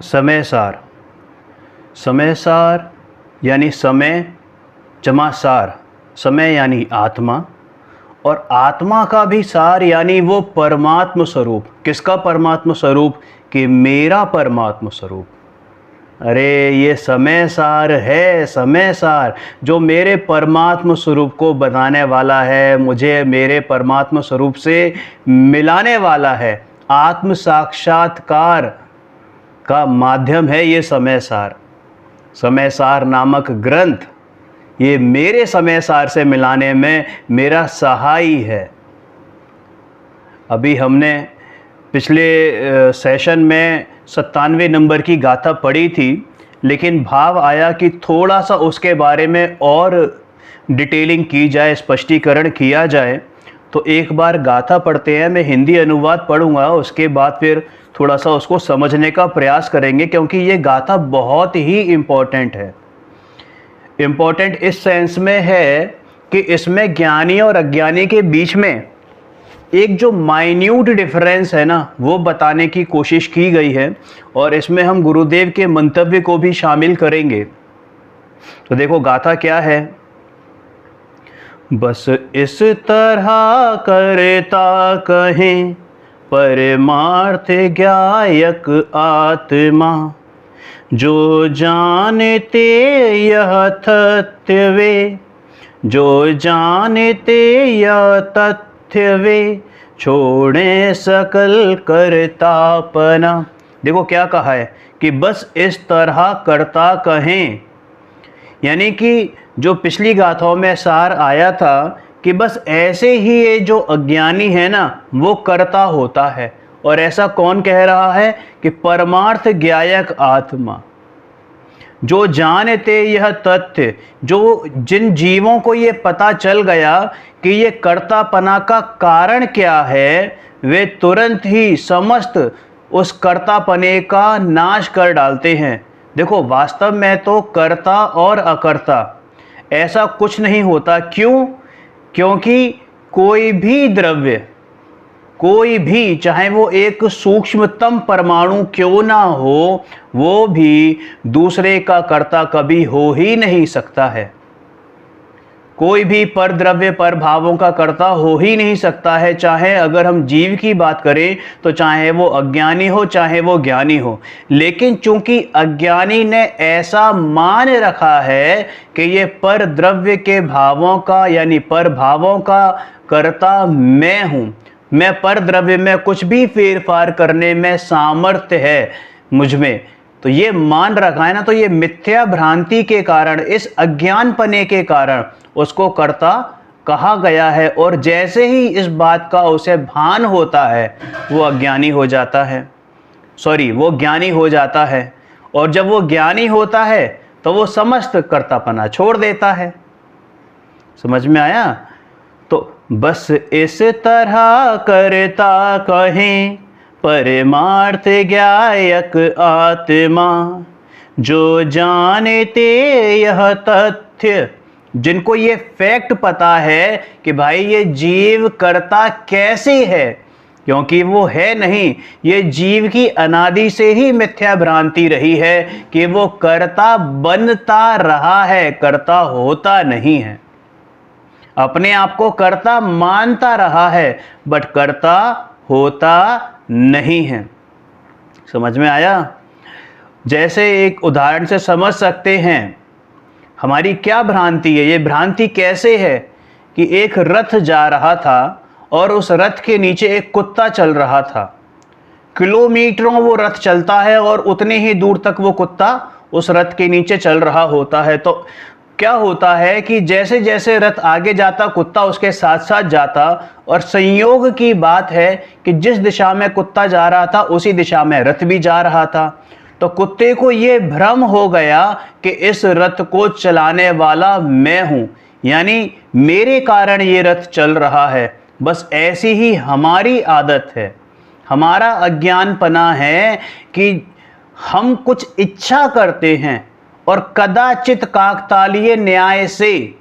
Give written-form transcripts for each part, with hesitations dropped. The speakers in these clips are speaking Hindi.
समय सार। समय सार यानी समय जमा सार। समय यानी आत्मा, और आत्मा का भी सार यानी वो परमात्म स्वरूप। किसका परमात्म स्वरूप? कि मेरा परमात्म स्वरूप। अरे ये समय सार है, समय सार जो मेरे परमात्म स्वरूप को बताने वाला है, मुझे मेरे परमात्म स्वरूप से मिलाने वाला है। आत्म साक्षात्कार का माध्यम है ये समय सार। समय सार नामक ग्रंथ ये मेरे समय सार से मिलाने में मेरा सहाई है। अभी हमने पिछले सेशन में 97 नंबर की गाथा पढ़ी थी, लेकिन भाव आया कि थोड़ा सा उसके बारे में और डिटेलिंग की जाए, स्पष्टीकरण किया जाए। तो एक बार गाथा पढ़ते हैं, मैं हिंदी अनुवाद पढ़ूंगा, उसके बाद फिर थोड़ा सा उसको समझने का प्रयास करेंगे, क्योंकि ये गाथा बहुत ही इम्पोर्टेंट है। इम्पोर्टेंट इस सेंस में है कि इसमें ज्ञानी और अज्ञानी के बीच में एक जो माइन्यूट डिफरेंस है ना, वो बताने की कोशिश की गई है, और इसमें हम गुरुदेव के मंतव्य को भी शामिल करेंगे। तो देखो गाथा क्या है। बस इस तरह करता कहें परमार्थ ज्ञायक आत्मा, जो जानते यह तथ्य वे, जो जानते यह तथ्य वे, छोड़े सकल करतापना। देखो क्या कहा है कि बस इस तरह करता कहें, यानी कि जो पिछली गाथाओं में सार आया था कि बस ऐसे ही ये जो अज्ञानी है ना, वो करता होता है। और ऐसा कौन कह रहा है? कि परमार्थ ज्ञायक आत्मा, जो जानते यह तथ्य, जो जिन जीवों को ये पता चल गया कि ये कर्तापना का कारण क्या है, वे तुरंत ही समस्त उस कर्तापने का नाश कर डालते हैं। देखो वास्तव में तो कर्ता और अकर्ता ऐसा कुछ नहीं होता। क्यों? क्योंकि कोई भी द्रव्य, कोई भी, चाहे वो एक सूक्ष्मतम परमाणु क्यों ना हो, वो भी दूसरे का कर्ता कभी हो ही नहीं सकता है। कोई भी पर द्रव्य पर भावों का कर्ता हो ही नहीं सकता है। चाहे अगर हम जीव की बात करें तो चाहे वो अज्ञानी हो चाहे वो ज्ञानी हो। लेकिन चूंकि अज्ञानी ने ऐसा मान रखा है कि ये पर द्रव्य के भावों का यानी पर भावों का कर्ता मैं हूँ, मैं पर द्रव्य में कुछ भी फेरफार करने में सामर्थ्य है मुझ में, तो ये मान रखा है ना, तो ये मिथ्या भ्रांति के कारण, इस अज्ञानपने के कारण उसको कर्ता कहा गया है। और जैसे ही इस बात का उसे भान होता है, वो अज्ञानी हो जाता है, वो ज्ञानी हो जाता है। और जब वो ज्ञानी होता है तो वो समस्त कर्तापना छोड़ देता है। समझ में आया? तो बस इस तरह करता कहें परमार्थ ज्ञायक आत्मा, जो जानते यह तथ्य, जिनको ये फैक्ट पता है कि भाई ये जीव कर्ता कैसे है, क्योंकि वो है नहीं। ये जीव की अनादि से ही मिथ्या भ्रांति रही है कि वो कर्ता बनता रहा है, कर्ता होता नहीं है। अपने आप को कर्ता मानता रहा है, बट कर्ता होता नहीं है। समझ में आया? जैसे एक उदाहरण से समझ सकते हैं हमारी क्या भ्रांति है। ये भ्रांति कैसे है कि एक रथ जा रहा था और उस रथ के नीचे एक कुत्ता चल रहा था। किलोमीटरों वो रथ चलता है और उतने ही दूर तक वो कुत्ता उस रथ के नीचे चल रहा होता है। तो क्या होता है कि जैसे जैसे रथ आगे जाता, कुत्ता उसके साथ साथ जाता, और संयोग की बात है कि जिस दिशा में कुत्ता जा रहा था उसी दिशा में रथ भी जा रहा था। तो कुत्ते को ये भ्रम हो गया कि इस रथ को चलाने वाला मैं हूं, यानी मेरे कारण ये रथ चल रहा है। बस ऐसी ही हमारी आदत है, हमारा अज्ञानपना है कि हम कुछ इच्छा करते हैं और कदाचित काकतालीय न्याय से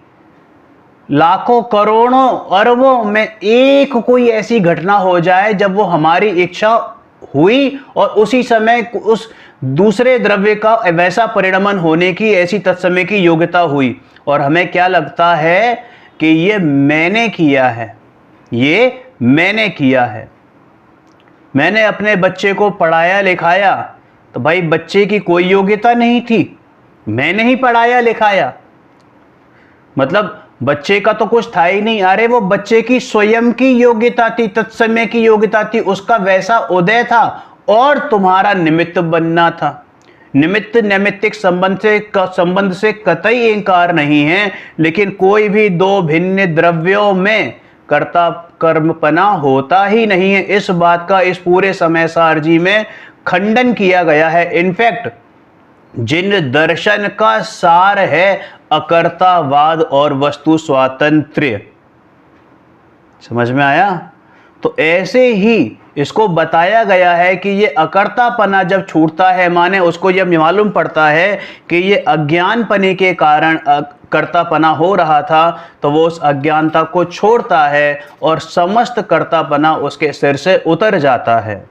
लाखों करोड़ों अरबों में एक कोई ऐसी घटना हो जाए जब वो हमारी इच्छा हुई और उसी समय उस दूसरे द्रव्य का वैसा परिणमन होने की ऐसी तत्समय की योग्यता हुई, और हमें क्या लगता है कि ये मैंने किया है, ये मैंने किया है। मैंने अपने बच्चे को पढ़ाया लिखाया, तो भाई बच्चे की कोई योग्यता नहीं थी, मैंने ही पढ़ाया लिखाया, मतलब बच्चे का तो कुछ था ही नहीं। अरे वो बच्चे की स्वयं की योग्यता थी, तत्समय की योग्यता थी, उसका वैसा उदय था, और तुम्हारा निमित्त बनना था। निमित्त नैमित्तिक संबंध से कतई इंकार नहीं है, लेकिन कोई भी दो भिन्न द्रव्यों में कर्ता कर्मपना होता ही नहीं है। इस बात का इस पूरे समय सारजी में खंडन किया गया है। इनफैक्ट जिन दर्शन का सार है अकर्तावाद और वस्तु स्वातंत्र्य, समझ में आया? तो ऐसे ही इसको बताया गया है कि ये अकर्तापना जब छूटता है, माने उसको जब मालूम पड़ता है कि ये अज्ञानपने के कारण कर्तापना हो रहा था, तो वो उस अज्ञानता को छोड़ता है और समस्त कर्तापना उसके सिर से उतर जाता है।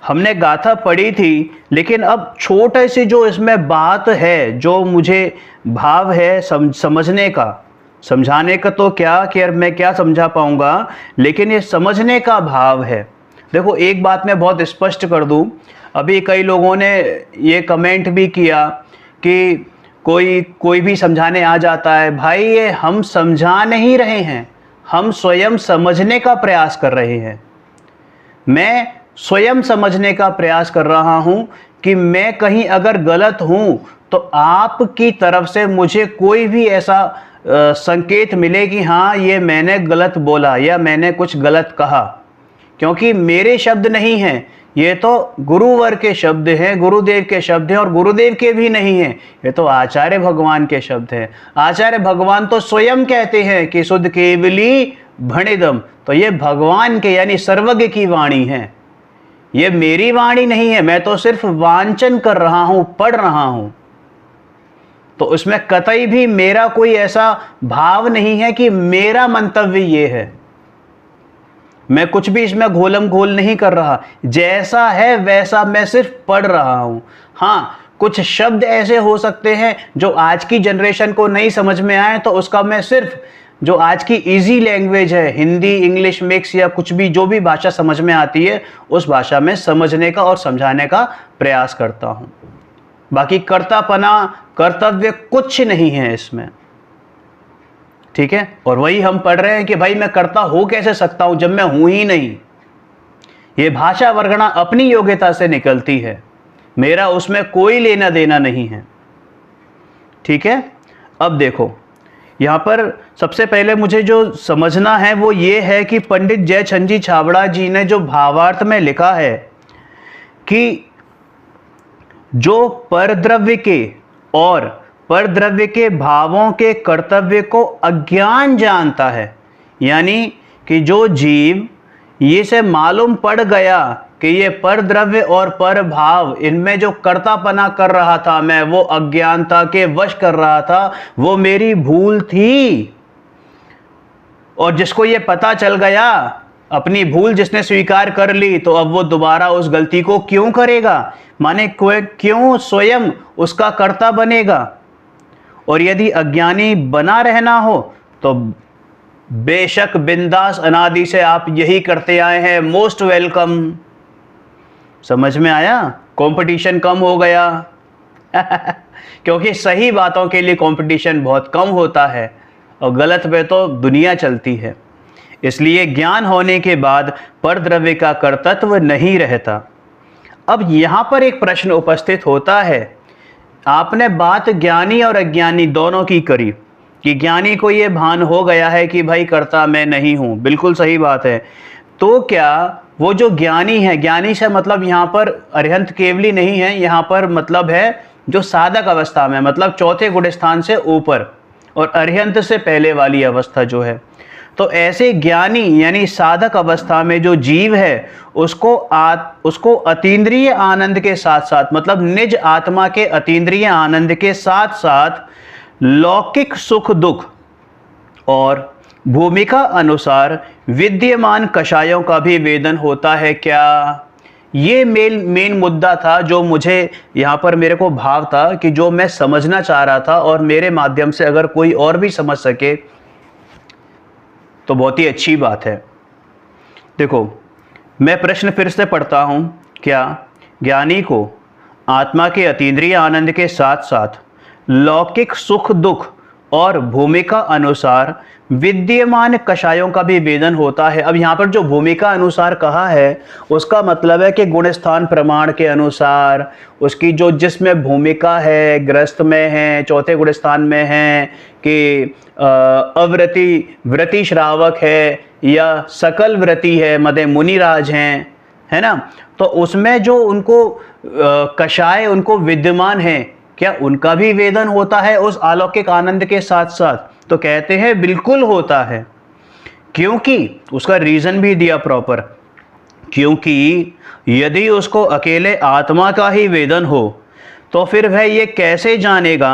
हमने गाथा पढ़ी थी, लेकिन अब छोटे सी जो इसमें बात है, जो मुझे भाव है समझने का, समझाने का तो क्या कि यार मैं क्या समझा पाऊंगा, लेकिन ये समझने का भाव है। देखो एक बात मैं बहुत स्पष्ट कर दूं, अभी कई लोगों ने ये कमेंट भी किया कि कोई भी समझाने आ जाता है। भाई ये हम समझा नहीं रहे हैं, हम स्वयं समझने का प्रयास कर रहे हैं। मैं स्वयं समझने का प्रयास कर रहा हूं कि मैं कहीं अगर गलत हूं तो आपकी तरफ से मुझे कोई भी ऐसा संकेत मिले कि हाँ ये मैंने गलत बोला या मैंने कुछ गलत कहा, क्योंकि मेरे शब्द नहीं हैं, ये तो गुरुवर के शब्द हैं, गुरुदेव के शब्द हैं, और गुरुदेव के भी नहीं हैं, ये तो आचार्य भगवान के शब्द हैं। आचार्य भगवान तो स्वयं कहते हैं कि शुद्ध केवली भणिदम, तो ये भगवान के यानी सर्वज्ञ की वाणी है, ये मेरी वाणी नहीं है। मैं तो सिर्फ वांचन कर रहा हूं, पढ़ रहा हूं, तो उसमें कतई भी मेरा कोई ऐसा भाव नहीं है कि मेरा मंतव्य ये है। मैं कुछ भी इसमें घोलम घोल नहीं कर रहा, जैसा है वैसा मैं सिर्फ पढ़ रहा हूं। हाँ, कुछ शब्द ऐसे हो सकते हैं जो आज की जनरेशन को नहीं समझ में आए, तो उसका मैं सिर्फ जो आज की इजी लैंग्वेज है, हिंदी इंग्लिश मिक्स या कुछ भी जो भी भाषा समझ में आती है, उस भाषा में समझने का और समझाने का प्रयास करता हूं। बाकी कर्तापना कर्तव्य कुछ नहीं है इसमें, ठीक है। और वही हम पढ़ रहे हैं कि भाई मैं कर्ता हो कैसे सकता हूं जब मैं हूं ही नहीं। ये भाषा वर्गणा अपनी योग्यता से निकलती है, मेरा उसमें कोई लेना देना नहीं है, ठीक है। अब देखो यहां पर सबसे पहले मुझे जो समझना है वो ये है कि पंडित जयचंद छाबड़ा जी ने जो भावार्थ में लिखा है कि जो परद्रव्य के और परद्रव्य के भावों के कर्तव्य को अज्ञान जानता है, यानी कि जो जीव ये से मालूम पड़ गया कि ये परद्रव्य और पर भाव इनमें जो कर्तापना कर रहा था मैं, वो अज्ञानता के वश कर रहा था, वो मेरी भूल थी। और जिसको ये पता चल गया, अपनी भूल जिसने स्वीकार कर ली, तो अब वो दोबारा उस गलती को क्यों करेगा, माने क्यों स्वयं उसका कर्ता बनेगा। और यदि अज्ञानी बना रहना हो तो बेशक बिंदास अनादि से आप यही करते आए हैं, मोस्ट वेलकम। समझ में आया? कंपटीशन कम हो गया क्योंकि सही बातों के लिए कंपटीशन बहुत कम होता है और गलत पे तो दुनिया चलती है। इसलिए ज्ञान होने के बाद परद्रव्य का कर्तृत्व नहीं रहता। अब यहां पर एक प्रश्न उपस्थित होता है, आपने बात ज्ञानी और अज्ञानी दोनों की करी कि ज्ञानी को ये भान हो गया है कि भाई कर्ता मैं नहीं हूं, बिल्कुल सही बात है। तो क्या वो जो ज्ञानी है, ज्ञानी से मतलब यहाँ पर अरिहंत केवली नहीं है, यहाँ पर मतलब है जो साधक अवस्था में, मतलब चौथे गुण स्थान से ऊपर और अरिहंत से पहले वाली अवस्था जो है। तो ऐसे ज्ञानी यानी साधक अवस्था में जो जीव है उसको अतीन्द्रिय आनंद के साथ साथ, मतलब निज आत्मा के अतीन्द्रिय आनंद के साथ साथ लौकिक सुख दुख और भूमिका अनुसार विद्यमान कषायों का भी वेदन होता है क्या? ये मेन मुद्दा था जो मुझे यहाँ पर मेरे को भाव था कि जो मैं समझना चाह रहा था, और मेरे माध्यम से अगर कोई और भी समझ सके तो बहुत ही अच्छी बात है। देखो, मैं प्रश्न फिर से पढ़ता हूँ। क्या ज्ञानी को आत्मा के अतीन्द्रिय आनंद के साथ साथ लौकिक सुख दुख और भूमिका अनुसार विद्यमान कषायों का भी वेदन होता है? अब यहाँ पर जो भूमिका अनुसार कहा है उसका मतलब है कि गुण स्थान प्रमाण के अनुसार उसकी जो जिसमें भूमिका है, ग्रस्त में है, चौथे गुण स्थान में है कि अव्रति व्रति श्रावक है या सकल व्रति है, मदे मुनिराज हैं, है ना, तो उसमें जो उनको कषाय उनको विद्यमान है, क्या उनका भी वेदन होता है उस अलौकिक आनंद के साथ साथ? तो कहते हैं बिल्कुल होता है। क्योंकि उसका रीजन भी दिया प्रॉपर, क्योंकि यदि उसको अकेले आत्मा का ही वेदन हो तो फिर वह ये कैसे जानेगा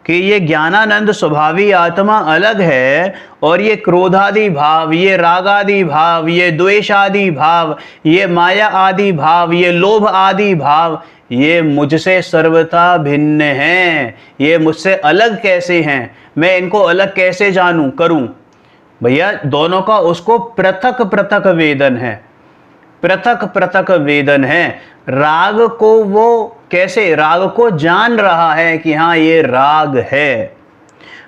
कि ये ज्ञानानंद स्वभावी आत्मा अलग है और ये क्रोधादि भाव, ये रागादि भाव, ये द्वेषादि भाव, ये माया आदि भाव, ये लोभ आदि भाव, ये मुझसे सर्वथा भिन्न हैं, ये मुझसे अलग कैसे हैं, मैं इनको अलग कैसे जानूं करूं? भैया दोनों का उसको पृथक पृथक वेदन है, पृथक पृथक वेदन है। राग को वो कैसे राग को जान रहा है कि हाँ ये राग है।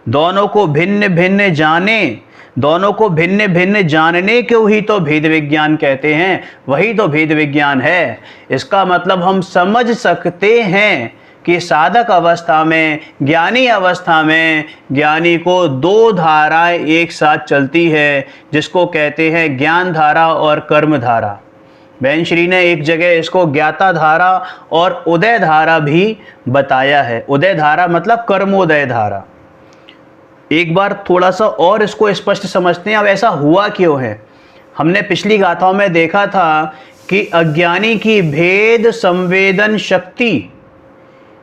दोनों को भिन्न भिन्न जाने, दोनों को भिन्न भिन्न जानने को ही तो भेद विज्ञान कहते हैं, वही तो भेद विज्ञान है। इसका मतलब हम समझ सकते हैं कि साधक अवस्था में, ज्ञानी अवस्था में, ज्ञानी को दो धाराएं एक साथ चलती है जिसको कहते हैं ज्ञान धारा और कर्म धारा। बहन श्री ने एक जगह इसको ज्ञाता धारा और उदय धारा भी बताया है। उदय धारा मतलब कर्मोदय धारा। एक बार थोड़ा सा और इसको स्पष्ट समझते हैं, अब ऐसा हुआ क्यों है। हमने पिछली गाथाओं में देखा था कि अज्ञानी की भेद संवेदन शक्ति,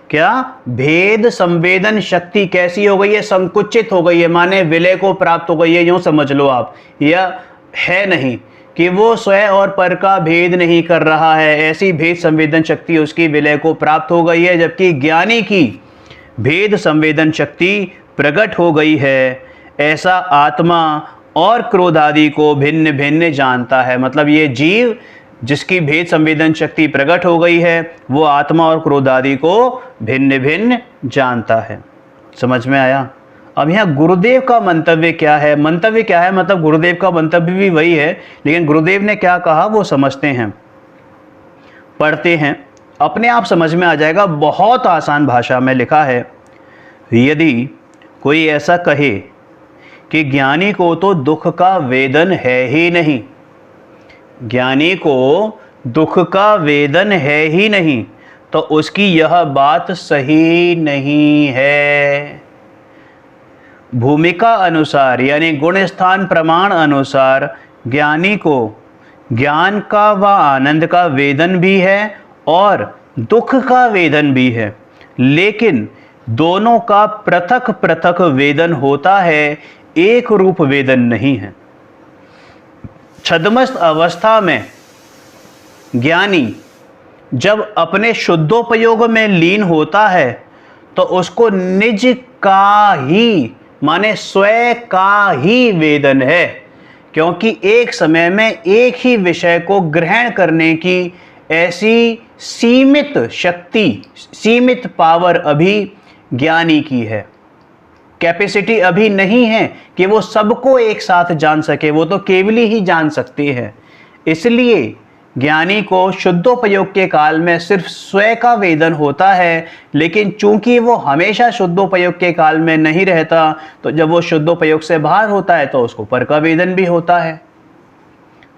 क्या भेद संवेदन शक्ति कैसी हो गई है? संकुचित हो गई है, माने विलय को प्राप्त हो गई है, यूं समझ लो आप। यह है नहीं कि वो स्वयं और पर का भेद नहीं कर रहा है, ऐसी भेद संवेदन शक्ति उसकी विलय को प्राप्त हो गई है, जबकि ज्ञानी की भेद संवेदन शक्ति प्रकट हो गई है। ऐसा आत्मा और क्रोध आदि को भिन्न भिन्न जानता है। मतलब ये जीव जिसकी भेद संवेदन शक्ति प्रकट हो गई है वो आत्मा और क्रोध आदि को भिन्न भिन्न जानता है। समझ में आया? अब यहाँ गुरुदेव का मंतव्य क्या है? मंतव्य क्या है मतलब गुरुदेव का मंतव्य भी वही है, लेकिन गुरुदेव ने क्या कहा वो समझते हैं, पढ़ते हैं, अपने आप समझ में आ जाएगा। बहुत आसान भाषा में लिखा है, यदि कोई ऐसा कहे कि ज्ञानी को तो दुख का वेदन है ही नहीं, ज्ञानी को दुख का वेदन है ही नहीं, तो उसकी यह बात सही नहीं है। भूमिका अनुसार यानी गुण स्थान प्रमाण अनुसार ज्ञानी को ज्ञान का व आनंद का वेदन भी है और दुख का वेदन भी है, लेकिन दोनों का पृथक पृथक वेदन होता है, एक रूप वेदन नहीं है। छद्मस्त अवस्था में ज्ञानी जब अपने शुद्धोपयोग में लीन होता है तो उसको निज का ही माने स्वयं का ही वेदन है, क्योंकि एक समय में एक ही विषय को ग्रहण करने की ऐसी सीमित शक्ति, सीमित पावर अभी ज्ञानी की है। कैपेसिटी अभी नहीं है कि वो सबको एक साथ जान सके, वो तो केवली ही जान सकते हैं। इसलिए ज्ञानी को शुद्धोपयोग के काल में सिर्फ स्वयं का वेदन होता है, लेकिन चूंकि वो हमेशा शुद्धोपयोग के काल में नहीं रहता, तो जब वो शुद्धोपयोग से बाहर होता है तो उसको पर का वेदन भी होता है।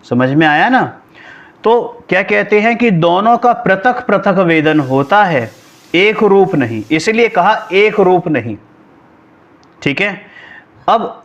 समझ में आया ना? तो क्या कहते हैं कि दोनों का पृथक पृथक वेदन होता है, एक रूप नहीं, इसलिए कहा एक रूप नहीं। ठीक है। अब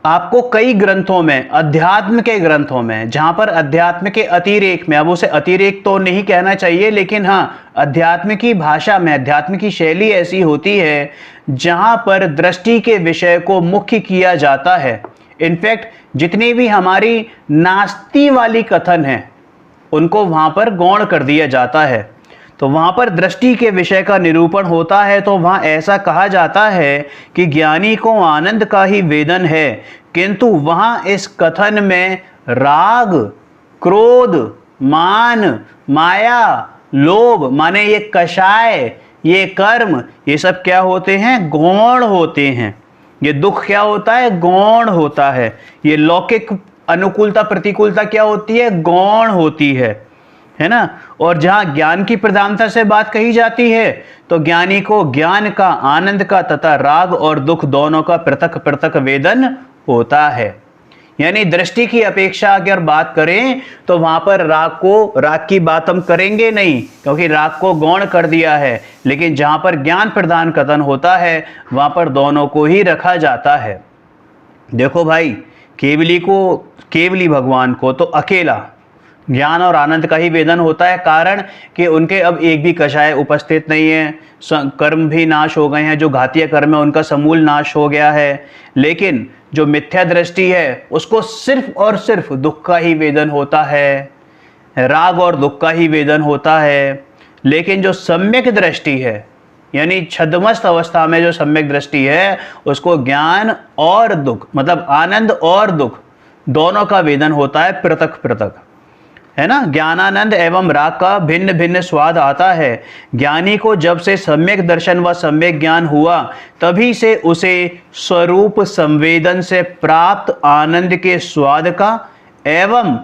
आपको कई ग्रंथों में, अध्यात्म के ग्रंथों में, जहां पर अध्यात्म के अतिरेक में, अब उसे अतिरेक तो नहीं कहना चाहिए, लेकिन हाँ अध्यात्म की भाषा में, अध्यात्म की शैली ऐसी होती है जहां पर दृष्टि के विषय को मुख्य किया जाता है इनफैक्ट जितनी भी हमारी नास्ती वाली कथन है उनको वहां पर गौण कर दिया जाता है। तो वहां पर दृष्टि के विषय का निरूपण होता है तो वहां ऐसा कहा जाता है कि ज्ञानी को आनंद का ही वेदन है, किंतु वहां इस कथन में राग, क्रोध, मान, माया, लोभ माने ये कषाय, ये कर्म, ये सब क्या होते हैं? गौण होते हैं। ये दुख क्या होता है? गौण होता है। ये लौकिक अनुकूलता प्रतिकूलता क्या होती है? गौण होती है ना। और जहां ज्ञान की प्रधानता से बात कही जाती है तो ज्ञानी को ज्ञान का, आनंद का तथा राग और दुख दोनों का पृथक पृथक वेदन होता है। यानी दृष्टि की अपेक्षा अगर बात करें तो वहां पर राग की बात हम करेंगे नहीं, क्योंकि राग को गौण कर दिया है। लेकिन जहां पर ज्ञान प्रदान कथन होता है वहां पर दोनों को ही रखा जाता है। देखो भाई, केवली भगवान को तो अकेला ज्ञान और आनंद का ही वेदन होता है, कारण कि उनके अब एक भी कषाय उपस्थित नहीं है, कर्म भी नाश हो गए हैं, जो घातीय कर्म है उनका समूल नाश हो गया है। लेकिन जो मिथ्या दृष्टि है उसको सिर्फ और सिर्फ दुख का ही वेदन होता है, राग और दुख का ही वेदन होता है। लेकिन जो सम्यक दृष्टि है, यानी छद्मस्त अवस्था में जो सम्यक दृष्टि है, उसको ज्ञान और दुख मतलब आनंद और दुख दोनों का वेदन होता है पृथक पृथक, है ना। ज्ञानानंद एवं राग का भिन्न भिन्न स्वाद आता है। ज्ञानी को जब से सम्यक दर्शन व सम्यक ज्ञान हुआ तभी से उसे स्वरूप संवेदन से प्राप्त आनंद के स्वाद का एवं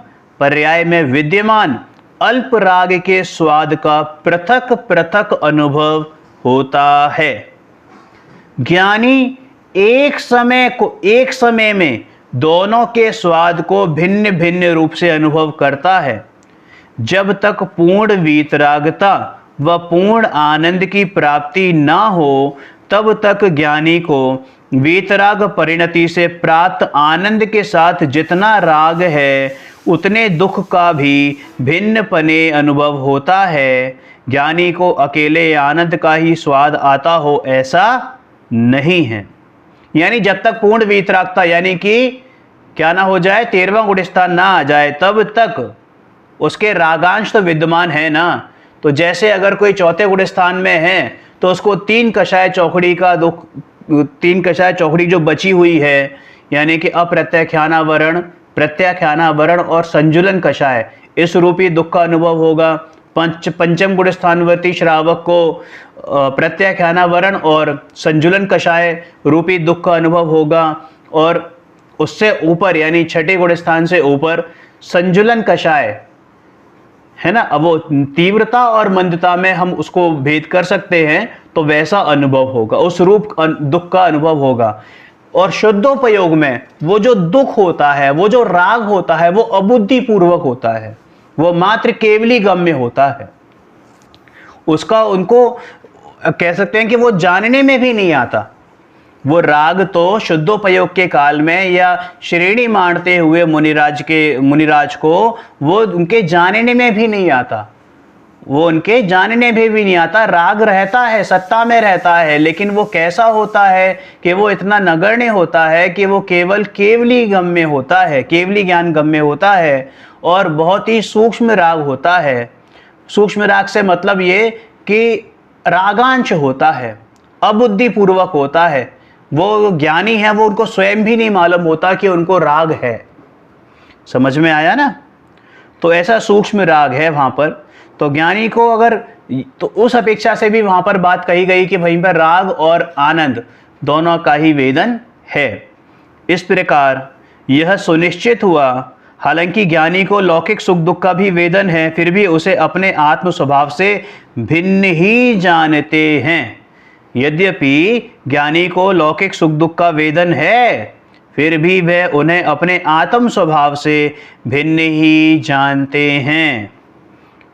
पर्याय में विद्यमान अल्प राग के स्वाद का पृथक पृथक अनुभव होता है। ज्ञानी एक समय में दोनों के स्वाद को भिन्न भिन्न रूप से अनुभव करता है। जब तक पूर्ण वीतरागता व पूर्ण आनंद की प्राप्ति न हो तब तक ज्ञानी को वीतराग परिणति से प्राप्त आनंद के साथ जितना राग है उतने दुख का भी भिन्न पने अनुभव होता है। ज्ञानी को अकेले आनंद का ही स्वाद आता हो ऐसा नहीं है। यानी जब तक पूर्ण वीतरागता यानी कि क्या ना हो जाए, 13वां गुण स्थान ना आ जाए, तब तक उसके रागांश तो विद्यमान है ना। तो जैसे अगर कोई चौथे गुण स्थान में है तो उसको तीन कषाय चौकड़ी जो बची हुई है, यानी कि अप्रत्याख्यानावरण, प्रत्याख्यानावरण और संजुलन कषाय, इस रूपी दुख का अनुभव होगा। पंचम गुण स्थानवर्ती श्रावक को प्रत्याख्यानावरण और संजुलन कषाय रूपी दुख का अनुभव होगा, और उससे ऊपर यानी छठे गुण स्थान से ऊपर संजुलन कषाय, है ना। अब वो तीव्रता और मंदता में हम उसको भेद कर सकते हैं, तो वैसा अनुभव होगा, उस रूप दुख का अनुभव होगा। और शुद्धोपयोग में वो जो दुख होता है, वो जो राग होता है, वो अबुद्धि पूर्वक होता है, वो मात्र केवली गम्य होता है। उसका उनको कह सकते हैं कि वो जानने में भी नहीं आता। वो राग तो शुद्धोपयोग के काल में या श्रेणी मानते हुए मुनिराज को वो उनके जानने में भी नहीं आता, वो उनके जानने में भी नहीं आता। राग रहता है, सत्ता में रहता है, लेकिन वो कैसा होता है कि वो इतना नगण्य होता है कि वो केवली गम्य होता है, केवली ज्ञान गम्य होता है, और बहुत ही सूक्ष्म राग होता है। सूक्ष्म राग से मतलब ये कि रागांश होता है, अबुद्धि पूर्वक होता है। वो ज्ञानी है, वो उनको स्वयं भी नहीं मालूम होता कि उनको राग है। समझ में आया ना। तो ऐसा सूक्ष्म राग है वहां पर। तो ज्ञानी को अगर तो उस अपेक्षा से भी वहां पर बात कही गई कि वहीं पर राग और आनंद दोनों का ही वेदन है। इस प्रकार यह सुनिश्चित हुआ, हालांकि ज्ञानी को लौकिक सुख दुख का भी वेदन है, फिर भी उसे अपने आत्म स्वभाव से भिन्न ही जानते हैं। यद्यपि ज्ञानी को लौकिक सुख दुख का वेदन है, फिर भी वह उन्हें अपने आत्म स्वभाव से भिन्न ही जानते हैं।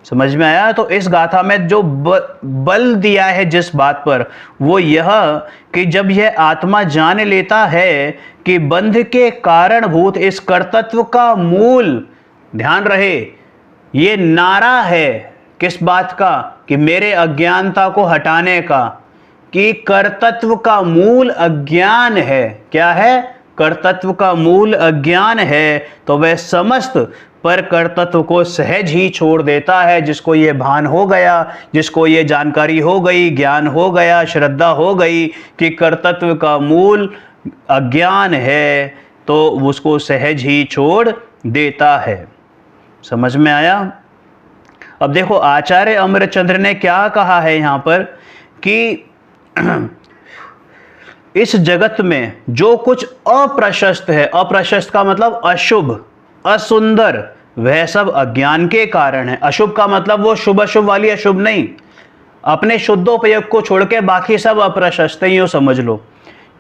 समझ में आया। तो इस गाथा में जो बल दिया है जिस बात पर, वो यह कि जब यह आत्मा जान लेता है कि बंध के कारणभूत इस कर्तृत्व का मूल, ध्यान रहे ये नारा है किस बात का, कि मेरे अज्ञानता को हटाने का, कि कर्तृत्व का मूल अज्ञान है। क्या है? कर्तत्व का मूल अज्ञान है तो वह समस्त पर कर्तत्व को सहज ही छोड़ देता है। जिसको ये भान हो गया, जिसको ये जानकारी हो गई, ज्ञान हो गया, श्रद्धा हो गई कि कर्तत्व का मूल अज्ञान है, तो उसको सहज ही छोड़ देता है। समझ में आया? अब देखो आचार्य अमरचंद्र ने क्या कहा है यहाँ पर कि इस जगत में जो कुछ अप्रशस्त है, अप्रशस्त का मतलब अशुभ, असुंदर, वह सब अज्ञान के कारण है। अशुभ का मतलब वो शुभ अशुभ वाली अशुभ नहीं, अपने शुद्धोपयोग को छोड़ के बाकी सब अप्रशस्त ही, यूँ समझ लो।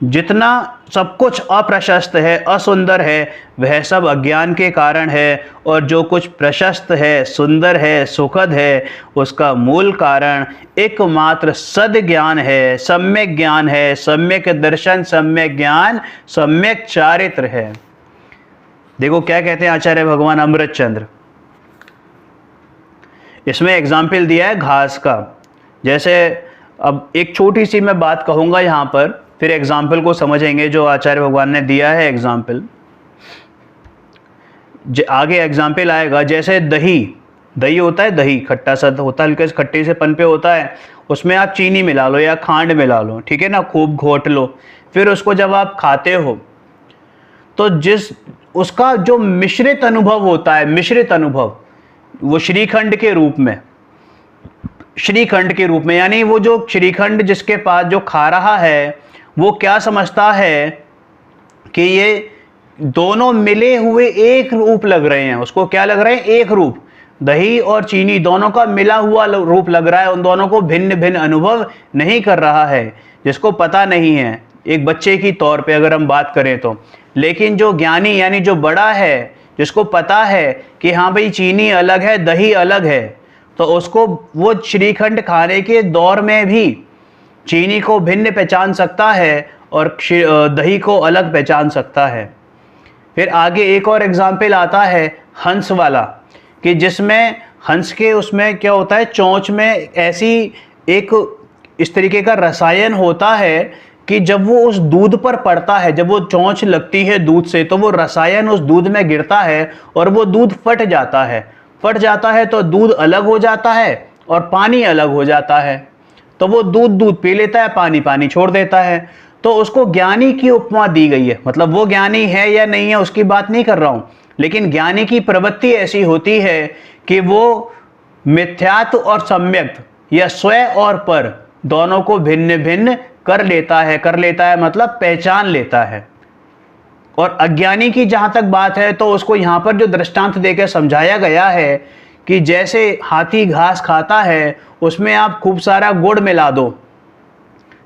जितना सब कुछ अप्रशस्त है, असुंदर है, वह सब अज्ञान के कारण है, और जो कुछ प्रशस्त है, सुंदर है, सुखद है, उसका मूल कारण एकमात्र सद ज्ञान है, सम्यक ज्ञान है, सम्यक दर्शन, सम्यक ज्ञान, सम्यक चारित्र है। देखो क्या कहते हैं आचार्य भगवान अमृतचंद्र, इसमें एग्जाम्पल दिया है घास का। जैसे अब एक छोटी सी मैं बात कहूँगा यहाँ पर, फिर एग्जाम्पल को समझेंगे जो आचार्य भगवान ने दिया है एग्जाम्पल। आगे एग्जाम्पल आएगा, जैसे दही, दही होता है, दही खट्टा सा होता है, हल्के से खट्टे से पन पे होता है, उसमें आप चीनी मिला लो या खांड मिला लो, ठीक है ना, खूब घोट लो, फिर उसको जब आप खाते हो तो जिस उसका जो मिश्रित अनुभव होता है, मिश्रित अनुभव, वो श्रीखंड के रूप में, श्रीखंड के रूप में, यानी वो जो श्रीखंड जिसके पास जो खा रहा है वो क्या समझता है कि ये दोनों मिले हुए एक रूप लग रहे हैं। उसको क्या लग रहे हैं? एक रूप। दही और चीनी दोनों का मिला हुआ रूप लग रहा है, उन दोनों को भिन्न भिन्न अनुभव नहीं कर रहा है, जिसको पता नहीं है, एक बच्चे की तौर पे अगर हम बात करें तो। लेकिन जो ज्ञानी यानी जो बड़ा है, जिसको पता है कि हाँ भाई चीनी अलग है, दही अलग है, तो उसको वो श्रीखंड खाने के दौर में भी चीनी को भिन्न पहचान सकता है और दही को अलग पहचान सकता है। फिर आगे एक और एग्जाम्पल आता है हंस वाला, कि जिसमें हंस के उसमें क्या होता है, चोंच में ऐसी एक इस तरीके का रसायन होता है कि जब वो उस दूध पर पड़ता है, जब वो चोंच लगती है दूध से, तो वो रसायन उस दूध में गिरता है और वो दूध फट जाता है। फट जाता है तो दूध अलग हो जाता है और पानी अलग हो जाता है। तो वो दूध दूध पी लेता है, पानी पानी छोड़ देता है। तो उसको ज्ञानी की उपमा दी गई है। मतलब वो ज्ञानी है या नहीं है उसकी बात नहीं कर रहा हूं, लेकिन ज्ञानी की प्रवृत्ति ऐसी होती है कि वो मिथ्यात्व और सम्यक या स्व और पर दोनों को भिन्न भिन्न कर लेता है। कर लेता है मतलब पहचान लेता है। और अज्ञानी की जहां तक बात है तो उसको यहां पर जो दृष्टांत देकर समझाया गया है कि जैसे हाथी घास खाता है, उसमें आप खूब सारा गुड़ मिला दो,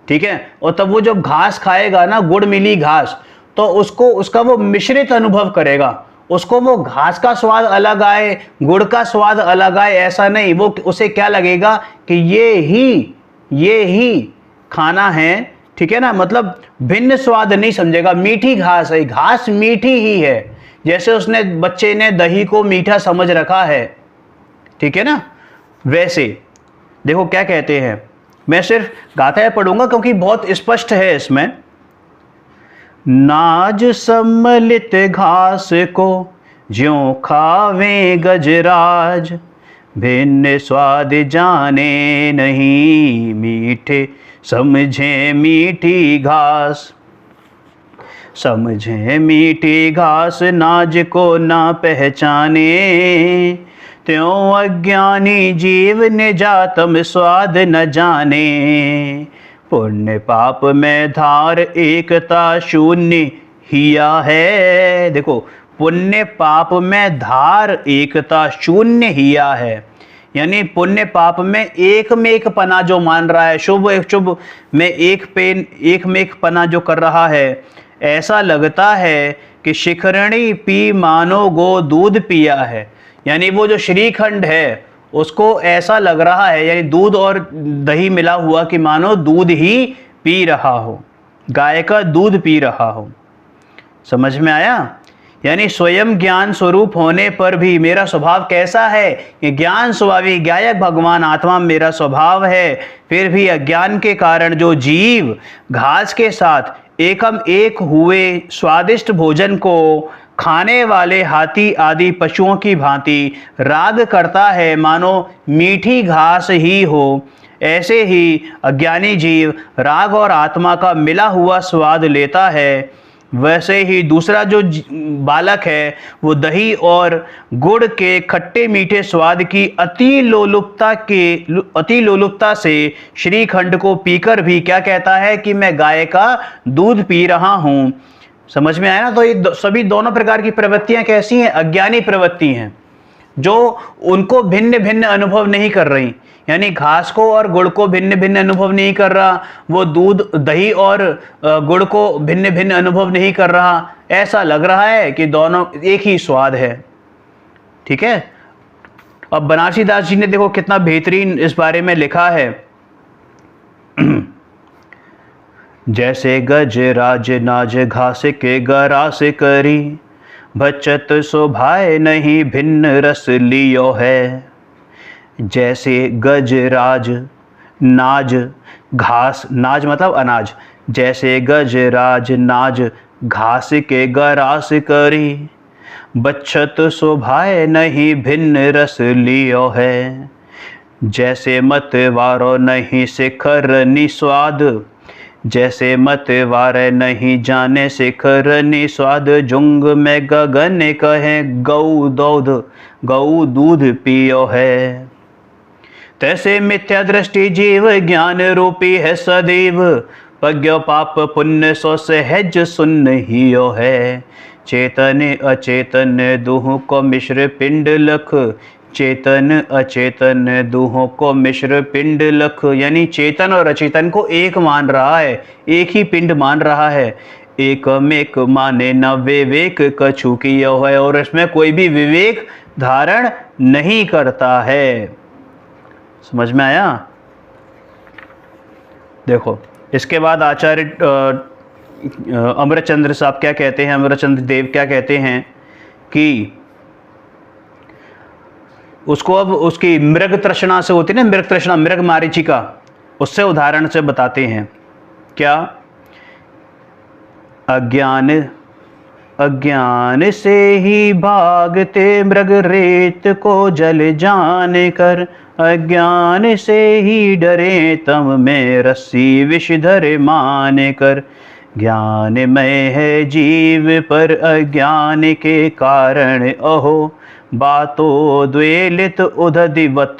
ठीक है, और तब वो जब घास खाएगा ना, गुड़ मिली घास, तो उसको उसका वो मिश्रित अनुभव करेगा। उसको वो घास का स्वाद अलग आए, गुड़ का स्वाद अलग आए, ऐसा नहीं। वो उसे क्या लगेगा कि ये ही खाना है, ठीक है ना, मतलब भिन्न स्वाद नहीं समझेगा। मीठी घास है, घास मीठी ही है, जैसे उसने बच्चे ने दही को मीठा समझ रखा है, ठीक है ना। वैसे देखो क्या कहते हैं, मैं सिर्फ गाथा पढ़ूंगा क्योंकि बहुत स्पष्ट है इसमें। नाज सम्मिलित घास को ज्यों खावे गजराज, भिन्न स्वाद जाने नहीं, मीठे समझे मीठी घास। समझे मीठी घास नाज को ना पहचाने, त्यों अज्ञानी जीव निजातम स्वाद न जाने। पुण्य पाप में धार एकता शून्य हिया है। देखो, पुण्य पाप में धार एकता शून्य हिया है, यानी पुण्य पाप में एक पना जो मान रहा है, शुभ शुभ में एक में एक पना जो कर रहा है, ऐसा लगता है कि शिखरणी पी मानो गो दूध पिया है। यानी वो जो श्रीखंड है उसको ऐसा लग रहा है, यानी दूध और दही मिला हुआ, कि मानो दूध ही पी रहा हो, गाय का दूध पी रहा हो। समझ में आया? यानी स्वयं ज्ञान स्वरूप होने पर भी मेरा स्वभाव कैसा है कि ज्ञान स्वभावी गायक भगवान आत्मा मेरा स्वभाव है, फिर भी अज्ञान के कारण जो जीव घास के साथ एकम एक हुए स्वादिष्ट भोजन को खाने वाले हाथी आदि पशुओं की भांति राग करता है, मानो मीठी घास ही हो। ऐसे ही अज्ञानी जीव राग और आत्मा का मिला हुआ स्वाद लेता है। वैसे ही दूसरा जो बालक है वो दही और गुड़ के खट्टे मीठे स्वाद की अति लोलुपता से श्रीखंड को पीकर भी क्या कहता है कि मैं गाय का दूध पी रहा हूँ। समझ में आया ना? तो ये सभी दोनों प्रकार की प्रवृत्तियां कैसी हैं? अज्ञानी प्रवृत्ति हैं, जो उनको भिन्न भिन्न अनुभव नहीं कर रही। यानी घास को और गुड़ को भिन्न भिन्न अनुभव नहीं कर रहा, वो दूध दही और गुड़ को भिन्न भिन्न अनुभव नहीं कर रहा। ऐसा लग रहा है कि दोनों एक ही स्वाद है। ठीक है। अब बनारसी दास जी ने देखो कितना बेहतरीन इस बारे में लिखा है। जैसे गज राज नाज घास के गरास करी, बचत शोभाए नहीं भिन्न रस लियो है। जैसे गज राज नाज घास, नाज मतलब अनाज, जैसे गज राज नाज घास के गरास करी, बचत शोभाए नहीं भिन्न रस लियो है। जैसे मत वारो नहीं शिखर निस्वाद, जैसे मत वारे नहीं जाने शिखर निस्वाद। जुंग में गगन कहे गौ दूध पियो है। तैसे मिथ्या दृष्टि जीव ज्ञान रूपी है सदैव, पज्ञ पाप पुण्य सो सहज सुन हियो है। चेतन अचेतन दुह को मिश्र पिंड लख, चेतन अचेतन दूहों को मिश्र पिंड लख। यानी चेतन और अचेतन को एक मान रहा है, एक ही पिंड मान रहा है। एकमेक माने न विवेक कछु कियो है, और इसमें कोई भी विवेक धारण नहीं करता है। समझ में आया? देखो इसके बाद आचार्य अमरचंद्र साहब क्या कहते हैं, अमरचंद्र देव क्या कहते हैं कि उसको अब उसकी मृग तृष्णा से होती है ना, मृग तृष्णा, मृग मारीचिका, उससे उदाहरण से बताते हैं। क्या? अज्ञान से ही भागते मृग रेत को जल जाने कर, अज्ञान से ही डरे तम में रस्सी विष धरे माने कर। ज्ञानमय है जीव पर अज्ञान के कारण अहो, बातो द्वेलित उदधिवत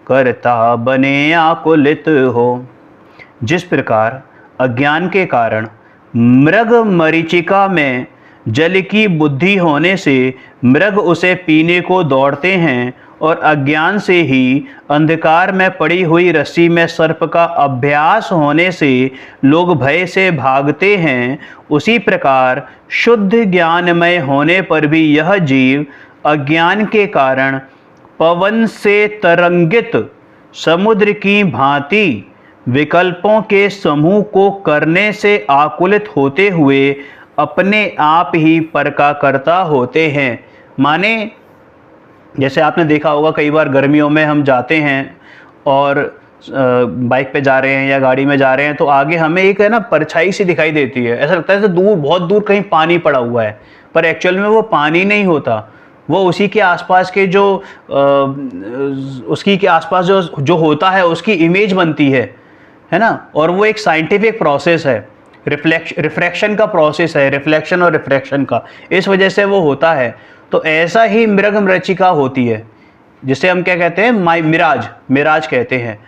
करता बने आकुलित हो। जिस प्रकार अज्ञान के कारण मृग मरीचिका में जल की बुद्धि होने से मृग उसे पीने को दौड़ते हैं, और अज्ञान से ही अंधकार में पड़ी हुई रस्सी में सर्प का अभ्यास होने से लोग भय से भागते हैं, उसी प्रकार शुद्ध ज्ञानमय होने पर भी यह जीव अज्ञान के कारण पवन से तरंगित समुद्र की भांति विकल्पों के समूह को करने से आकुलित होते हुए अपने आप ही परका करता होते हैं। माने जैसे आपने देखा होगा कई बार गर्मियों में हम जाते हैं और बाइक पे जा रहे हैं या गाड़ी में जा रहे हैं, तो आगे हमें एक है ना परछाई सी दिखाई देती है। ऐसा लगता है जैसे दूर, बहुत दूर कहीं पानी पड़ा हुआ है, पर एक्चुअल में वो पानी नहीं होता, वो उसी के आसपास के जो उसकी के आसपास जो होता है उसकी इमेज बनती है ना। और वो एक साइंटिफिक प्रोसेस है, रिफ्रैक्शन का प्रोसेस है, रिफ्लेक्शन और रिफ्रैक्शन का, इस वजह से वो होता है। तो ऐसा ही मृग मरीचिका होती है, जिसे हम क्या कहते हैं, मिराज कहते हैं।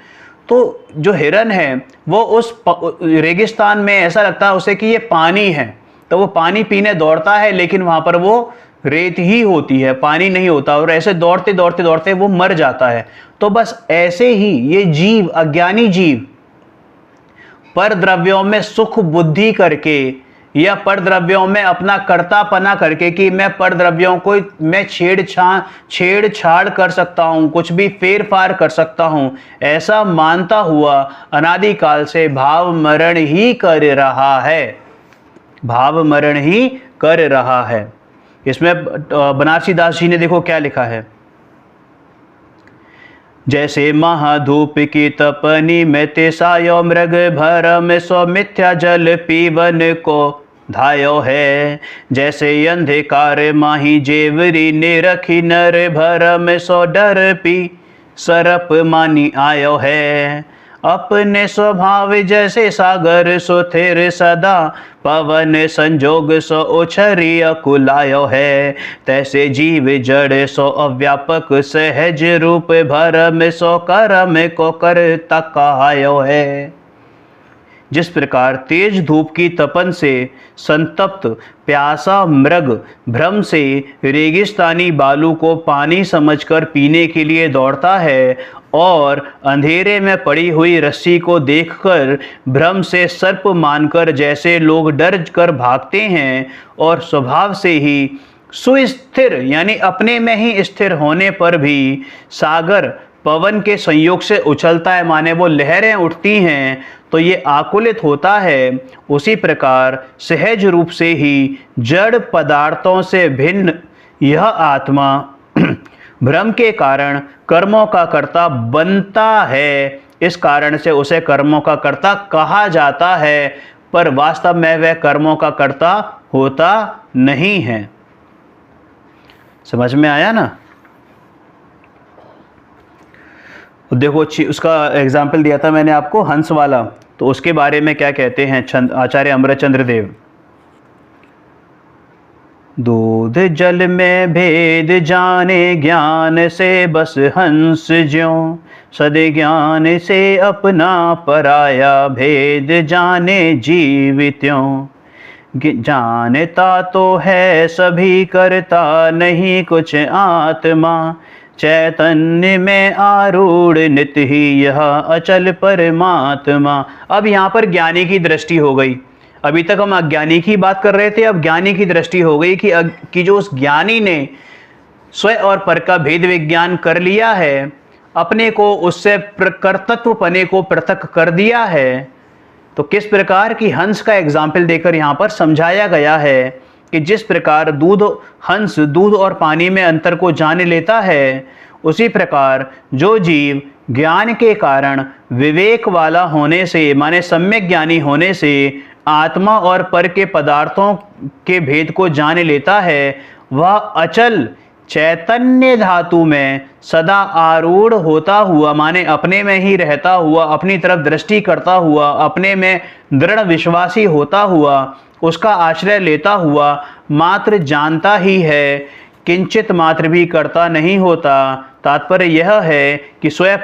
तो जो हिरन है वो उस रेगिस्तान में ऐसा लगता है उसे कि ये पानी है, तो वो पानी पीने दौड़ता है, लेकिन वहां पर वो रेत ही होती है, पानी नहीं होता, और ऐसे दौड़ते दौड़ते दौड़ते वो मर जाता है। तो बस ऐसे ही ये जीव, अज्ञानी जीव, पर द्रव्यों में सुख बुद्धि करके या पर द्रव्यों में अपना कर्तापना करके कि मैं पर द्रव्यों को मैं छेड़छाड़ कर सकता हूं, कुछ भी फेर फार कर सकता हूं, ऐसा मानता हुआ अनादिकाल से भाव मरण ही कर रहा है, भाव मरण ही कर रहा है। इसमें बनारसी दास जी ने देखो क्या लिखा है। जैसे महाधूप की तपनी में तिसायो मृग भरम सो मिथ्या जल पीवन को धायो है। जैसे अंधकार माही जेवरी ने रखी नर भरम सो डर पी सरप मानी आयो है। अपने स्वभाव जैसे सागर सो थिर सदा पवन संजोग सो उछरी अकुलायो है। तैसे जीव जड़ सो अव्यापक सहज रूप भरम सो करम को करता कहायो है। जिस प्रकार तेज धूप की तपन से संतप्त प्यासा मृग भ्रम से रेगिस्तानी बालू को पानी समझकर पीने के लिए दौड़ता है और अंधेरे में पड़ी हुई रस्सी को देखकर भ्रम से सर्प मानकर जैसे लोग डर कर भागते हैं और स्वभाव से ही सुस्थिर यानी अपने में ही स्थिर होने पर भी सागर पवन के संयोग से उछलता है, माने वो लहरें उठती हैं तो ये आकुलित होता है, उसी प्रकार सहज रूप से ही जड़ पदार्थों से भिन्न यह आत्मा भ्रम के कारण कर्मों का कर्ता बनता है। इस कारण से उसे कर्मों का कर्ता कहा जाता है, पर वास्तव में वह कर्मों का कर्ता होता नहीं है। समझ में आया ना? देखो उसका एग्जाम्पल दिया था मैंने आपको हंस वाला, तो उसके बारे में क्या कहते हैं आचार्य अमरचंद्र देव। दूध जल में भेद जाने ज्ञान से बस हंस ज्यों, सद ज्ञान से अपना पराया भेद जाने जीवित्यों। जानता तो है सभी करता नहीं कुछ आत्मा, चैतन्य में आरूढ़ नित्य ही यह अचल परमात्मा। अब यहाँ पर ज्ञानी की दृष्टि हो गई। अभी तक हम अज्ञानी की बात कर रहे थे, अब ज्ञानी की दृष्टि हो गई कि जो उस ज्ञानी ने स्वयं और पर का भेद विज्ञान कर लिया है, अपने को उससे कर्तृत्व पने को पृथक कर दिया है, तो किस प्रकार की हंस का एग्जाम्पल देकर यहाँ पर समझाया गया है कि जिस प्रकार हंस दूध और पानी में अंतर को जान लेता है, उसी प्रकार जो जीव ज्ञान के कारण विवेक वाला होने से, माने सम्यक ज्ञानी होने से आत्मा और पर के पदार्थों के भेद को जान लेता है, वह अचल चैतन्य धातु में सदा आरूढ़ होता हुआ, माने अपने में ही रहता हुआ, अपनी तरफ दृष्टि करता हुआ, अपने में दृढ़ विश्वासी होता हुआ, उसका आश्रय लेता हुआ मात्र जानता ही है, किंचित मात्र भी करता नहीं होता। तात्पर्य यह है कि स्वयं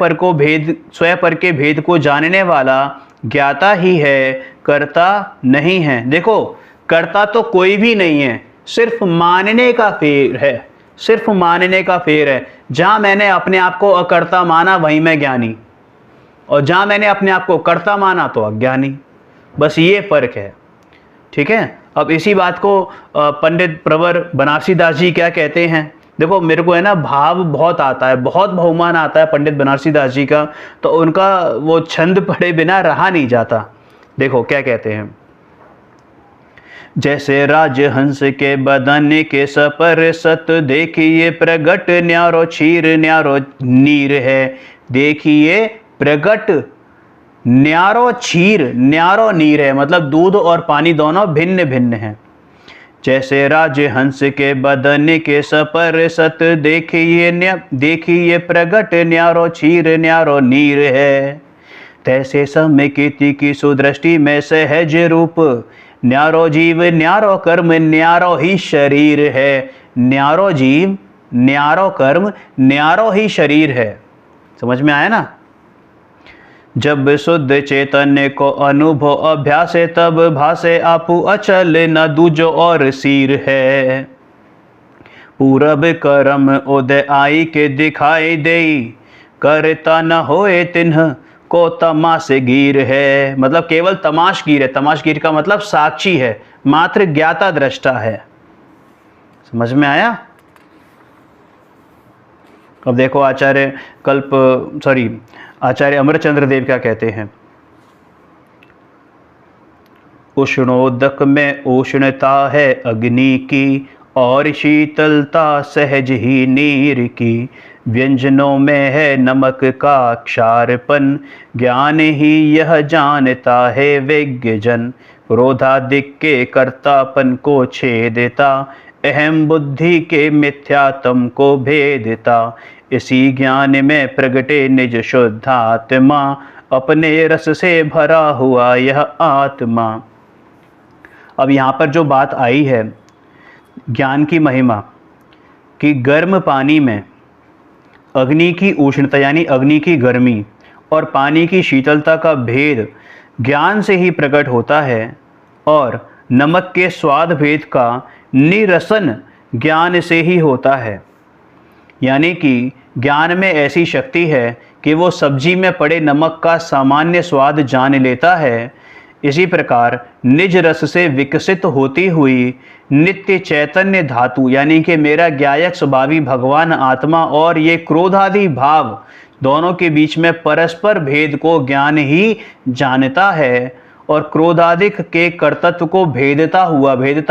पर के भेद को जानने वाला ज्ञाता ही है, कर्ता नहीं है। देखो, कर्ता तो कोई भी नहीं है, सिर्फ मानने का फेर है, सिर्फ मानने का फेर है। जहां मैंने अपने आप को अकर्ता माना वहीं मैं ज्ञानी, और जहां मैंने अपने आप को कर्ता माना तो अज्ञानी। बस ये फर्क है, ठीक है। अब इसी बात को पंडित प्रवर बनारसी दास जी क्या कहते हैं। देखो, मेरे को है ना भाव बहुत आता है, बहुत बहुमान आता है पंडित बनारसी दास जी का, तो उनका वो छंद पढ़े बिना रहा नहीं जाता। देखो क्या कहते हैं। जैसे राजहंस के बदन के सपर सत देखिए प्रगट न्यारो क्षीर न्यारो नीर है। देखिए प्रगट न्यारो क्षीर न्यारो नीर है, मतलब दूध और पानी दोनों भिन्न भिन्न हैं। जैसे राजहंस के बदन के सपर सत देखिए प्रगट न्यारो क्षीर न्यारो नीर है। तैसे सम्यक्ति की सुदृष्टि में सहज रूप न्यारो जीव न्यारो कर्म न्यारो ही शरीर है। न्यारो जीव न्यारो कर्म न्यारो ही शरीर है। समझ में आया ना? जब शुद्ध चैतन्य को अनुभव अभ्यासे तब भासे आपू अचल न दूजो और सिर है। पूरब कर्म उदय आई के दिखाई देई करता न होए तिन्ह को तमाशगीर है। मतलब केवल तमाशगीर है। तमाशगीर का मतलब साक्षी है, मात्र ज्ञाता दृष्टा है। समझ में आया? अब देखो आचार्य अमरचंद्र देव क्या कहते हैं। उष्णोदक में उष्णता है अग्नि की और शीतलता सहज ही नीर की। व्यंजनों में है नमक का क्षारपन, ज्ञान ही यह जानता है विज्ञ जन। क्रोधादिक के कर्तापन को छेदता, अहम बुद्धि के मिथ्यात्म को भेदता। इसी ज्ञान में प्रगटे निज शुद्ध आत्मा, अपने रस से भरा हुआ यह आत्मा। अब यहाँ पर जो बात आई है ज्ञान की महिमा, कि गर्म पानी में अग्नि की उष्णता यानी अग्नि की गर्मी और पानी की शीतलता का भेद ज्ञान से ही प्रकट होता है, और नमक के स्वाद भेद का निरसन ज्ञान से ही होता है। यानी कि ज्ञान में ऐसी शक्ति है कि वो सब्जी में पड़े नमक का सामान्य स्वाद जान लेता है। इसी प्रकार निज रस से विकसित होती हुई नित्य चैतन्य धातु यानी कि मेरा ज्ञायक स्वभावी भगवान आत्मा और ये क्रोधादि भाव दोनों के बीच में परस्पर भेद को ज्ञान ही जानता है, और क्रोधादिक के कर्तत्व को भेदता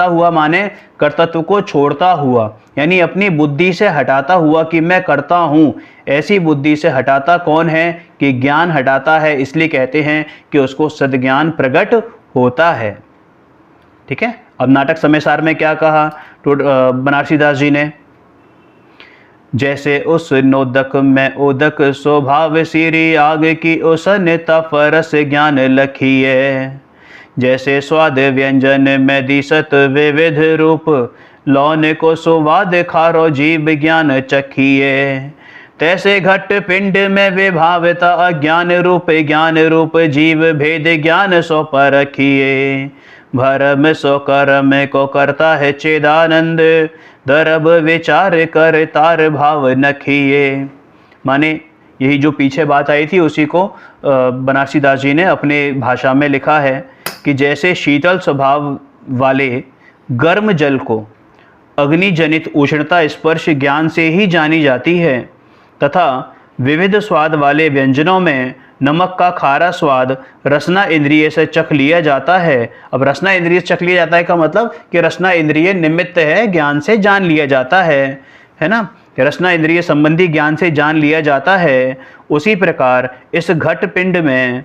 हुआ माने कर्तत्व को छोड़ता हुआ, यानी अपनी बुद्धि से हटाता हुआ कि मैं करता हूँ, ऐसी बुद्धि से हटाता कौन है? कि ज्ञान हटाता है। इसलिए कहते हैं कि उसको सद्ज्ञान प्रकट होता है। ठीक है। अब नाटक समयसार में क्या कहा बनारसी दास जी ने? जैसे उस नोदक में उदक स्वभाव सिरी, आग की उसन तफरस ज्ञान लखिए। जैसे स्वाद व्यंजन में दिसत विविध रूप, लौन को सुवाद खारो जीव ज्ञान चखिए। तैसे घट पिंड में विभावता अज्ञान रूप जीव भेद ज्ञान सो परखिए। भरम सो कर्म को करता है चेदानंद, दरब विचार कर तार भाव नखिए। माने यही जो पीछे बात आई थी उसी को बनारसी दास जी ने अपने भाषा में लिखा है कि जैसे शीतल स्वभाव वाले गर्म जल को अग्नि जनित उष्णता स्पर्श ज्ञान से ही जानी जाती है, तथा विविध स्वाद वाले व्यंजनों में नमक का खारा स्वाद रसना इंद्रिय से चख लिया जाता है। अब रसना इंद्रिय से चख लिया जाता है का मतलब कि रसना इंद्रिय निमित्त है, ज्ञान से जान लिया जाता है ना। रसना इंद्रिय संबंधी ज्ञान से जान लिया जाता है। उसी प्रकार इस घट पिंड में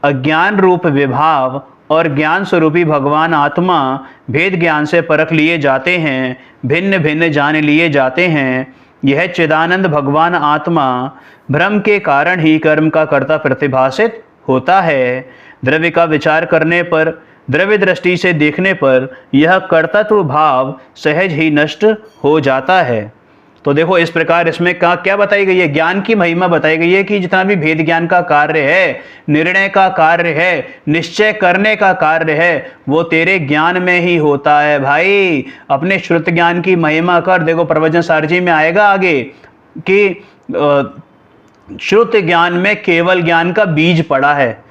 अज्ञान रूप विभाव और ज्ञान स्वरूपी भगवान आत्मा भेद ज्ञान से परख लिए जाते हैं, भिन्न भिन्न जान लिए जाते हैं। यह चिदानंद भगवान आत्मा भ्रम के कारण ही कर्म का कर्ता प्रतिभासित होता है। द्रव्य का विचार करने पर, द्रव्य दृष्टि से देखने पर यह कर्तृत्व भाव सहज ही नष्ट हो जाता है। तो देखो इस प्रकार इसमें क्या बताई गई है? ज्ञान की महिमा बताई गई है कि जितना भी भेद ज्ञान का कार्य है, निर्णय का कार्य है, निश्चय करने का कार्य है, वो तेरे ज्ञान में ही होता है भाई। अपने श्रुत ज्ञान की महिमा कर। देखो प्रवचन सारजी में आएगा आगे कि श्रुत ज्ञान में केवल ज्ञान का बीज पड़ा है।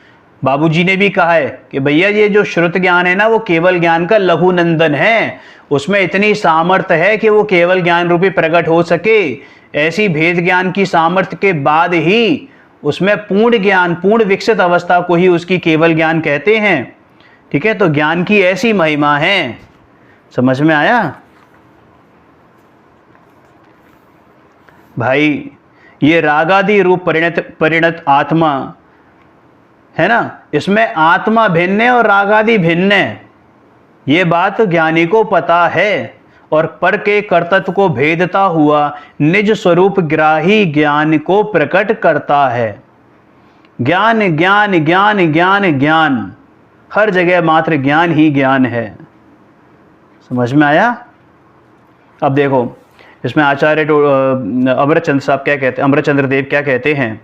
बाबूजी ने भी कहा है कि भैया ये जो श्रुत ज्ञान है ना, वो केवल ज्ञान का लघु नंदन है। उसमें इतनी सामर्थ्य है कि वो केवल ज्ञान रूपी प्रकट हो सके। ऐसी भेद ज्ञान की सामर्थ्य के बाद ही उसमें पूर्ण ज्ञान, पूर्ण विकसित अवस्था को ही उसकी केवल ज्ञान कहते हैं। ठीक है। तो ज्ञान की ऐसी महिमा है। समझ में आया भाई? ये रागादि रूप परिणत आत्मा है ना, इसमें आत्मा भिन्न है और रागादि भिन्न है। ये बात ज्ञानी को पता है, और पर के कर्तत्व को भेदता हुआ निज स्वरूप ग्राही ज्ञान को प्रकट करता है। ज्ञान ज्ञान ज्ञान ज्ञान ज्ञान, हर जगह मात्र ज्ञान ही ज्ञान है। समझ में आया? अब देखो इसमें आचार्य अमरचंद्र साहब क्या कहते हैं, अमरचंद्र देव क्या कहते हैं?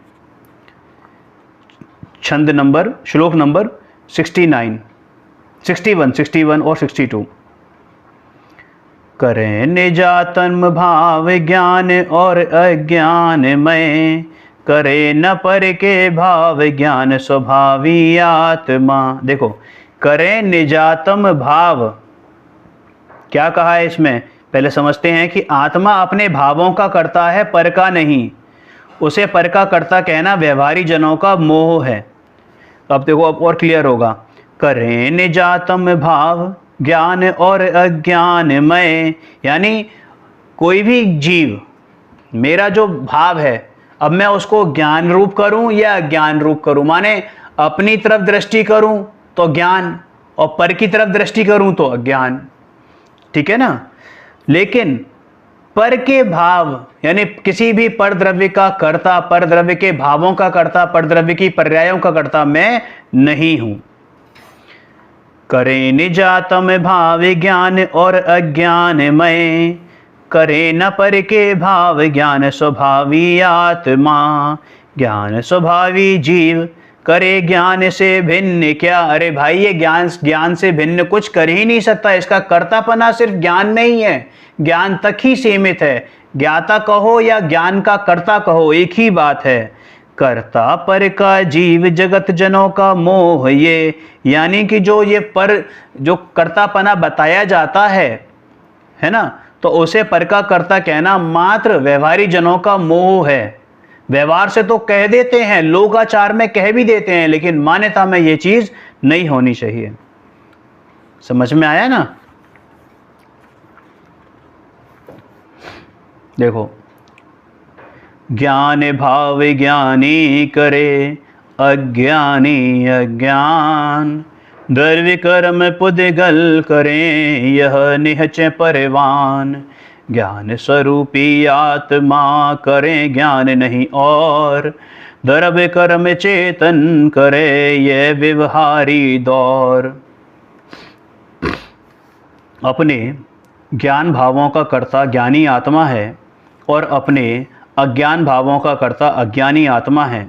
छंद नंबर, श्लोक नंबर 61 और 62। करें निजातन भाव ज्ञान और अज्ञान में, करे न पर के भाव ज्ञान स्वभावी आत्मा। देखो करें निजातम भाव, क्या कहा है इसमें? पहले समझते हैं कि आत्मा अपने भावों का करता है, पर का नहीं। उसे पर का करता कहना व्यवहारी जनों का मोह है। अब देखो अब और क्लियर होगा। करें निजातम भाव ज्ञान और अज्ञान में, यानी कोई भी जीव मेरा जो भाव है अब मैं उसको ज्ञान रूप करूं या अज्ञान रूप करूं, माने अपनी तरफ दृष्टि करूं तो ज्ञान और पर की तरफ दृष्टि करूं तो अज्ञान, ठीक है ना। लेकिन पर के भाव यानी किसी भी पर द्रव्य का कर्ता, पर द्रव्य के भावों का कर्ता, पर द्रव्य की पर्यायों का कर्ता मैं नहीं हूं। करे निजातम भाव ज्ञान और अज्ञान मय, करे न पर के भाव ज्ञान स्वभावी आत्मा। ज्ञान स्वभावी जीव करे ज्ञान से भिन्न क्या। अरे भाई ये ज्ञान से भिन्न कुछ कर ही नहीं सकता। इसका कर्तापना सिर्फ ज्ञान नहीं है, ज्ञान तक ही सीमित है। ज्ञाता कहो या ज्ञान का कर्ता कहो एक ही बात है। कर्ता पर का जीव जगत जनों का मोह ये, यानी कि जो ये पर जो कर्तापना बताया जाता है ना, तो उसे पर का कर्ता कहना मात्र व्यवहारी जनों का मोह है। व्यवहार से तो कह देते हैं, लोकाचार में कह भी देते हैं, लेकिन मान्यता में ये चीज नहीं होनी चाहिए। समझ में आया ना। देखो, ज्ञान भाव ज्ञानी करे अज्ञानी अज्ञान, द्रव्य कर्म पुद्गल करें यह निहच परवान। ज्ञान स्वरूपी आत्मा करें ज्ञान नहीं और, द्रव्य कर्म चेतन करे ये व्यवहारी दौर। अपने ज्ञान भावों का कर्ता ज्ञानी आत्मा है और अपने अज्ञान भावों का कर्ता अज्ञानी आत्मा है,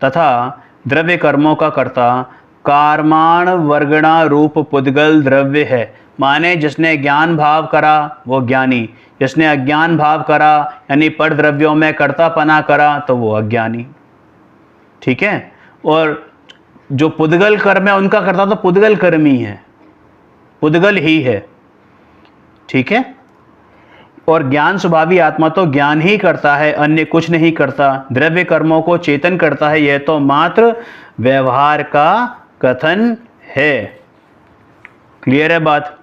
तथा द्रव्य कर्मों का कर्ता कार्माण वर्गणा रूप पुद्गल द्रव्य है। माने जिसने ज्ञान भाव करा वो ज्ञानी, जिसने अज्ञान भाव करा यानी पर द्रव्यों में कर्तापना करा तो वो अज्ञानी, ठीक है। और जो पुद्गल कर्म है उनका कर्ता तो पुद्गल कर्मी है, पुद्गल ही है, ठीक है। और ज्ञान स्वभावी आत्मा तो ज्ञान ही करता है, अन्य कुछ नहीं करता। द्रव्य कर्मों को चेतन करता है, यह तो मात्र व्यवहार का कथन है। क्लियर है बात।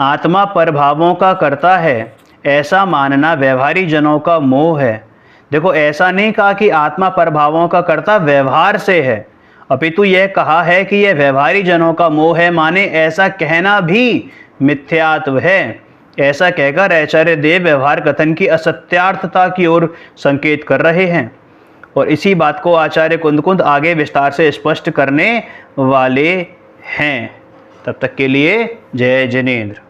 आत्मा परभावों का करता है ऐसा मानना व्यवहारी जनों का मोह है। देखो, ऐसा नहीं कहा कि आत्मा परभावों का कर्ता व्यवहार से है, अपितु यह कहा है कि यह व्यवहारी जनों का मोह है। माने ऐसा कहना भी मिथ्यात्व है। ऐसा कहकर आचार्य देव व्यवहार कथन की असत्यार्थता की ओर संकेत कर रहे हैं, और इसी बात को आचार्य कुंद आगे विस्तार से स्पष्ट करने वाले हैं। तब तक के लिए जय जिनेंद्र।